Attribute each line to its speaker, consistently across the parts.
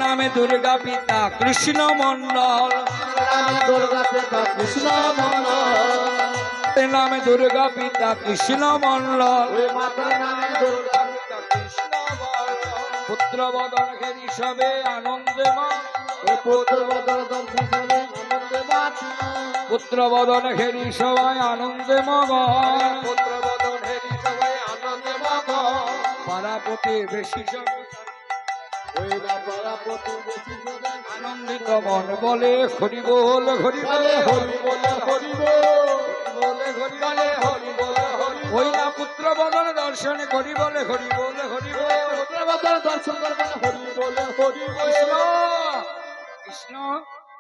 Speaker 1: নামে দুর্গা পিতা কৃষ্ণ মন্ডল,
Speaker 2: দুর্গা পিতা কৃষ্ণ মন্ডল,
Speaker 1: এ নামে দুর্গা পিতা কৃষ্ণ মন্ডল,
Speaker 2: ওই মাতার নামে দুর্গা পিতা কৃষ্ণ মন্ডল,
Speaker 1: পুত্র বদন ঘেরি সবে আনন্দে মা,
Speaker 2: ওই পুত্র বদল দর্শন সবে আনন্দে মাত,
Speaker 1: পুত্র বদন ঘেরি সবাই আনন্দে মগন,
Speaker 2: পুত্র বদল হেরি সবাই আনন্দে মগন,
Speaker 1: পারাপতি বেশি সবে
Speaker 2: ওই না পারা প্রতিবেশী সবে
Speaker 1: আনন্দিত মন বলে হরি বল হরি বল
Speaker 2: বলে হরি বলে হরি বল,
Speaker 1: বলে হরি
Speaker 2: বলে হরি বলে হরি বল,
Speaker 1: ওই না পুত্র বদন দর্শনে হরি বলে হরি বল হরি বল।
Speaker 2: পুত্র বদল দর্শন করবেন হরি বলে হরি
Speaker 1: কৃষ্ণ
Speaker 2: বল,
Speaker 1: কৃষ্ণ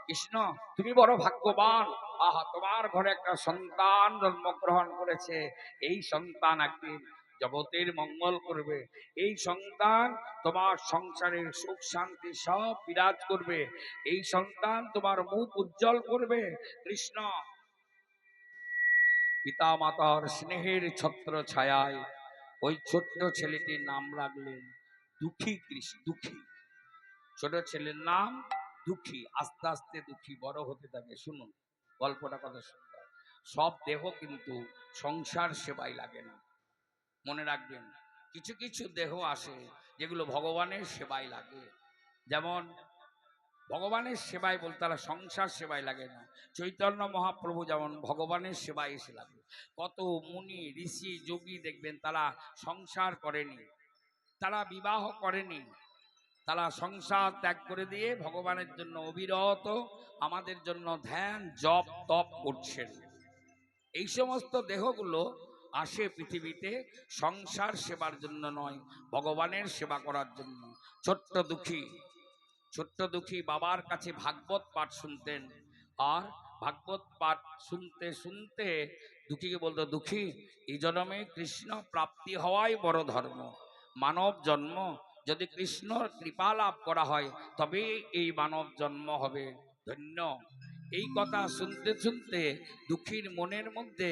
Speaker 1: কৃষ্ণ তুমি বড় ভাগ্যবান, আহা তোমার ঘরে একটা সন্তান জন্মগ্রহণ করেছে, এই সন্তান একদিন জগতের মঙ্গল করবে, এই সন্তান তোমার সংসারের সুখ শান্তি সব বিরাজ করবে, এই সন্তান তোমার মুখ উজ্জ্বল করবে। কৃষ্ণ পিতা মাতার স্নেহের ছত্র ছায়ায় ওই ছোট্ট ছেলেটির নাম রাখলেন দুঃখী কৃষ্ণ। দুঃখী ছোট ছেলের নাম দুঃখী, আস্তে আস্তে দুঃখী বড় হতে থাকে। শুনুন গল্পটা কত সুন্দর। সব দেহ কিন্তু সংসার সেবায় লাগে না, মনে রাখবেন। কিছু কিছু দেহ আসে যেগুলো ভগবানের সেবায় লাগে, যেমন ভগবানের সেবায় বলতে তারা সংসার সেবায় লাগে না। চৈতন্য মহাপ্রভু যেমন ভগবানের সেবায় এসে লাগে। কত মুনি ঋষি যোগী দেখবেন তারা সংসার করেনি, তারা বিবাহ করেনি, তারা সংসার ত্যাগ করে দিয়ে ভগবানের জন্য অবিরত আমাদের জন্য ধ্যান জপ তপ করছেন। এই সমস্ত দেহগুলো আসে পৃথিবীতে সংসার সেবার জন্য নয়, ভগবানের সেবা করার জন্য। ছোট্ট দুঃখী, ছোট্ট দুঃখী বাবার কাছে ভাগবত পাঠ শুনতেন, আর ভাগবত পাঠ শুনতে শুনতে দুঃখীকে বলতো, দুঃখী এই জন্মে কৃষ্ণ প্রাপ্তি হওয়াই বড় ধর্ম, মানব জন্ম যদি কৃষ্ণর কৃপা লাভ করা হয় তবে এই মানব জন্ম হবে ধন্য। এই কথা শুনতে শুনতে দুঃখীর মনের মধ্যে